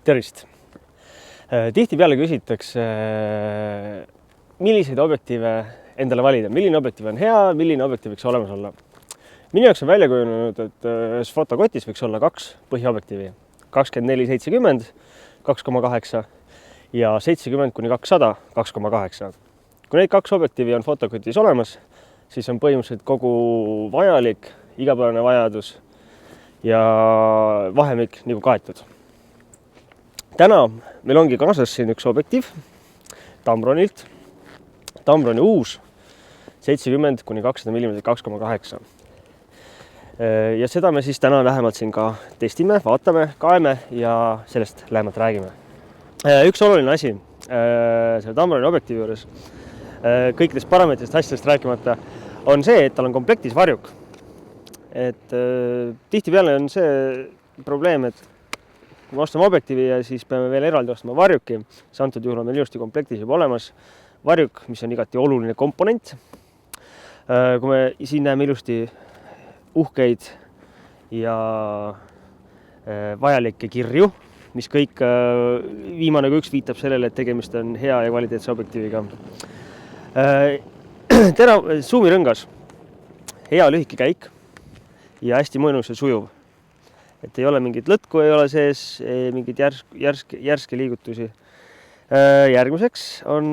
Tervist! Tihtipeale küsitakse, milliseid objektiive endale valida, milline objektiiv on hea, milline objektiiv võiks olemas olla. Minu jaoks on välja kujunenud, et ühes fotokotis võiks olla kaks põhiobjektiivi, 24-70, 2,8 ja 70-200, 2,8. Kui neid kaks objektiivi on fotokotis olemas, siis on põhimõtteliselt kogu vajalik, igapäevane vajadus ja vahemik nagu kaetud. Täna meil ongi kaasas siin üks objektiiv Tamronilt. Tamroni uus 70-200 mm 2,8. Ja seda me siis täna lähemalt siin ka testime, vaatame, kaeme ja sellest lähemalt räägime. Üks oluline asi selle Tamroni objektiivi juures, kõikidest parameetrist asjadest rääkimata, on see, et tal on komplektis varjuk. Tihtipeale on see probleem, et kui me ostame objektiivi ja siis peame veel eraldi ostma varjuki, see antud juhul on meil ilusti komplektis juba olemas varjuk, mis on igati oluline komponent. Kui me siin näeme ilusti uhkeid ja vajalikke kirju, mis kõik viimane kui üks viitab sellele, et tegemist on hea ja kvaliteetse objektiiviga. Zoomirõngas, hea lühike käik ja hästi mõnus ja sujuv. Et ei ole mingit lõtku, ei ole sees, mingit järske liigutusi. Järgmiseks on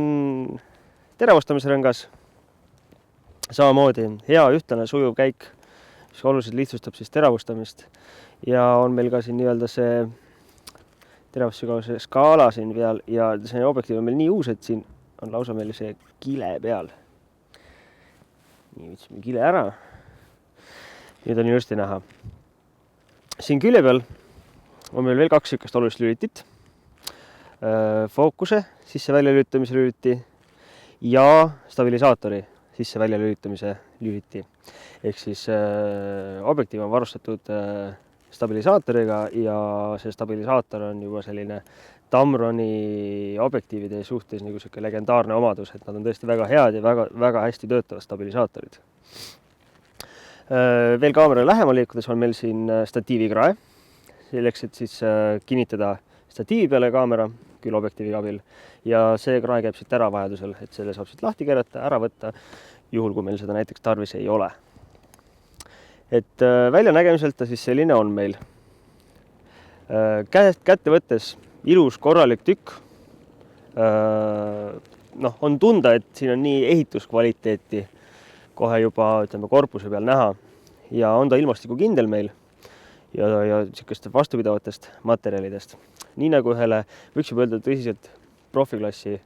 teravastamise rõngas. Samamoodi hea ühtlane sujuv käik, mis oluliselt lihtsustab siis teravustamist. Ja on meil ka siin nii-öelda see teravussügavuse skaala siin peal ja see objektiiv on meil nii uus, et siin on lausa meil see kile peal. Nii võtsime kile ära. Nüüd on ilusti näha. Siin külje peal on meil veel kaks sükest olulist lülitit. Fookuse sisse-välja lülitamise lüliti ja stabilisaatori sisse-välja lülitamise lüliti. Ehk siis objektiiv on varustatud stabilisaatoriga ja see stabilisaator on juba selline Tamroni objektiivide suhtes nagu selline legendaarne omadus, et nad on tõesti väga head ja väga hästi töötavad stabilisaatorid. Veel kaamera lähemal liikudes on meil siin statiivikrae, selleks, et siis kinnitada statiivi peale kaamera külobjektiivi abil ja see krae käib siit ära vajadusel, et selle saab siit lahti keerata, ära võtta, juhul kui meil seda näiteks tarvis ei ole. Et väljanägemiselt ta siis selline on meil. Kätte võttes ilus korralik tükk. On tunda, et siin on nii ehituskvaliteeti kohe juba korpuse peal näha ja on ta ilmastiku kindel meil ja sihukest vastupidavatest materjalidest. Nii nagu ühele võiks juba öelda tõsiselt profiklassi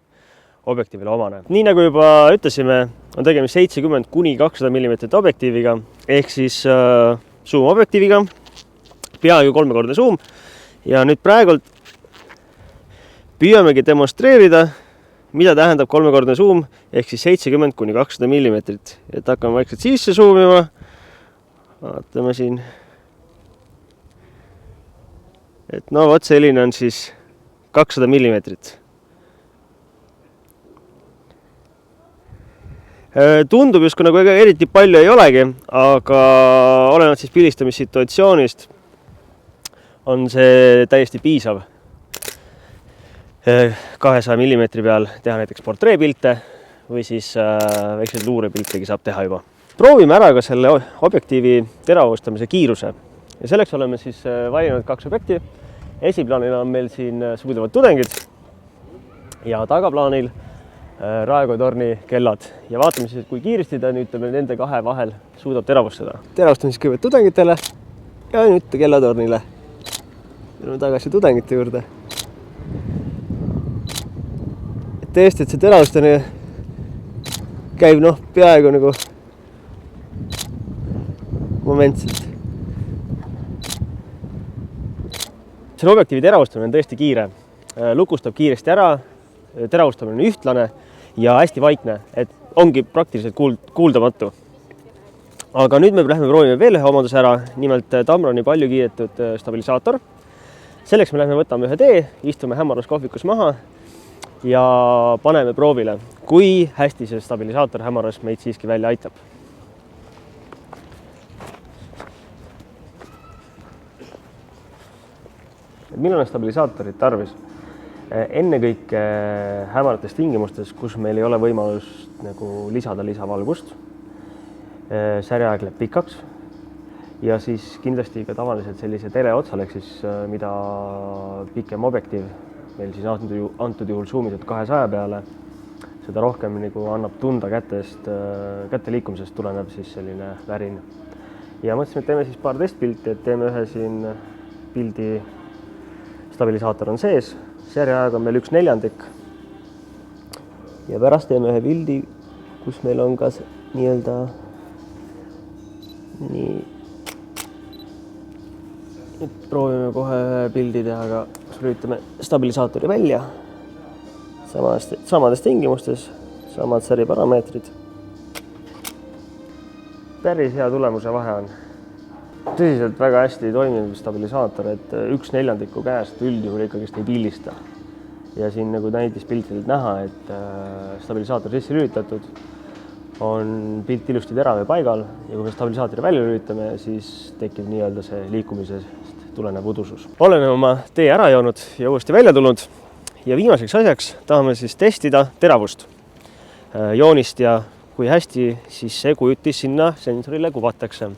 objektiivile omane. Nii nagu juba ütlesime, on tegemist 70-200 mm objektiiviga ehk siis zoom objektiiviga, peaaegu 3-kordne zoom ja nüüd praegult püüamegi demonstreerida, mida tähendab 3-kordne zoom ehk siis 70-200 mm. Et hakkame vaikselt sisse zoomima. Vaatame siin. Et vot selline on siis 200 mm. Tundub justkui nagu eriti palju ei olegi, aga olenevalt siis pildistamissituatsioonist on see täiesti piisav. 200 mm peal teha näiteks portreepilte või siis väikseid luurepiltegi saab teha juba. Proovime ära ka selle objektiivi teravastamise kiiruse. Ja selleks oleme siis valinud kaks objekti. Esiplaanil on meil siin suudlevad tudengid ja tagaplaanil Raekoja torni kellad. Ja vaatame siis, kui kiiresti ta nüüd nende kahe vahel suudab teravustada. Teravustame siis kõigepealt tudengitele ja nüüd kellatornile. Tuleme tagasi tudengite juurde. Tõesti, et see teravustamine käib peaaegu nagu momentselt. Selle objektiivi teravustamine on tõesti kiire. Lukustab kiiresti ära, teravustamine on ühtlane ja hästi vaikne, et ongi praktiliselt kuuldamatu. Aga nüüd me lähme proovime veel ühe omaduse ära, nimelt Tamroni palju kiidetud stabilisaator. Selleks me lähme võtame ühe tee, istume hämaras kohvikus maha ja paneme proovile, kui hästi see stabilisaator hämaras meid siiski välja aitab. millal on stabilisaatorit tarvis? Ennekõike hämarates tingimustes, kus meil ei ole võimalust nagu lisada lisavalgust. Särjeaeg läheb pikaks ja siis kindlasti ka tavaliselt sellise teleotsal, ehk siis mida pikem objektiiv meil siis antud juhul zoomitud 200 peale, seda rohkem nagu annab tunda käte liikumisest tulenev siis selline värin. Ja mõtlesime, et teeme siis paar testpilti, et teeme ühe siin pildi, stabilisaator on sees, särjeaeg on meil 1/4 ja pärast teeme ühe pildi, kus meil on ka nii-öelda nii. Nüüd proovime kohe pildi teha, aga lülitame stabilisaatori välja. Samades tingimustes, samad säriparameetrid. Päris hea tulemuse vahe on. Tõsiselt väga hästi toimib stabilisaator, et 1/4 käest üldjuhul ikkagist ei pildista. Ja siin nagu näidispiltilt näha, et stabilisaator sisse lülitatud, on pilt ilusti terav ja paigal ja kui me stabilisaatori välja lülitame, siis tekib nii-öelda see liikumisest tulenev udusus. Oleme oma tee ära joonud ja uuesti välja tulnud ja viimaseks asjaks tahame siis testida teravust, joonist ja kui hästi siis see kujutis sinna sensorile kuvatakse.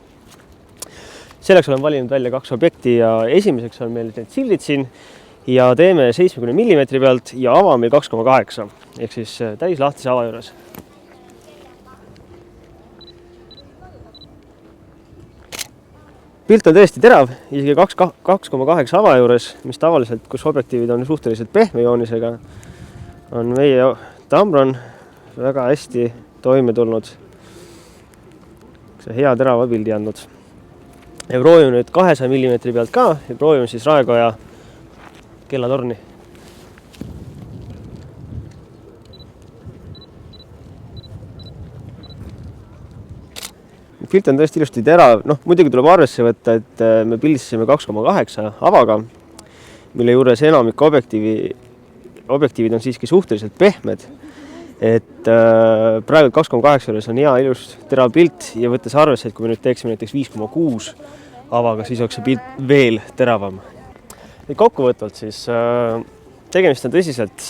Selleks olen valinud välja 2 objekti ja esimeseks on meil need sildid siin ja teeme 70 mm pealt ja ava meil 2,8 ehk siis täis lahtise ava juures. Pilt on tõesti terav, isegi 2,8 ava juures, mis tavaliselt, kus objektiivid on suhteliselt pehme joonisega, on meie Tamron väga hästi toime tulnud. See hea terava pildi andnud. Ja proovime nüüd 200 mm pealt ka ja proovime siis Raekoja kellatorni. Pilt on tõesti ilusti terav. Muidugi tuleb arvesse võtta, et me pildistasime 2,8 avaga, mille juures enamik objektiivid on siiski suhteliselt pehmed. Et praegu 2,8 juures on hea ilus terav pilt ja võttes arvesse, et kui me nüüd teeksime näiteks 5,6 avaga, siis oleks see pilt veel teravam. Kokkuvõtvalt siis tegemist on tõsiselt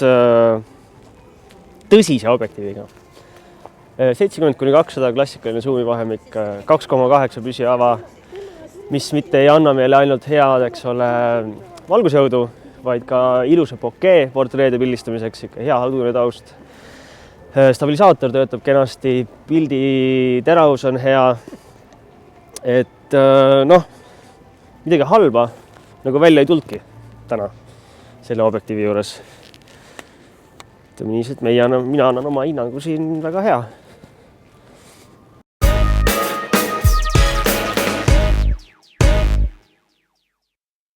tõsise objektiiviga. 70–200 klassikaline suumi vahemik, 2,8 püsiava, mis mitte ei anna meile ainult head, eks ole, valgusjõudu, vaid ka ilusa bokeh portreede pildistamiseks, ikka hea hadune taust. Stabilisaator töötab kenasti, pildi teravus on hea, et midagi halba nagu välja ei tulnudki täna selle objektiivi juures. Ütleme nii, et mina annan oma hinnangu siin väga hea.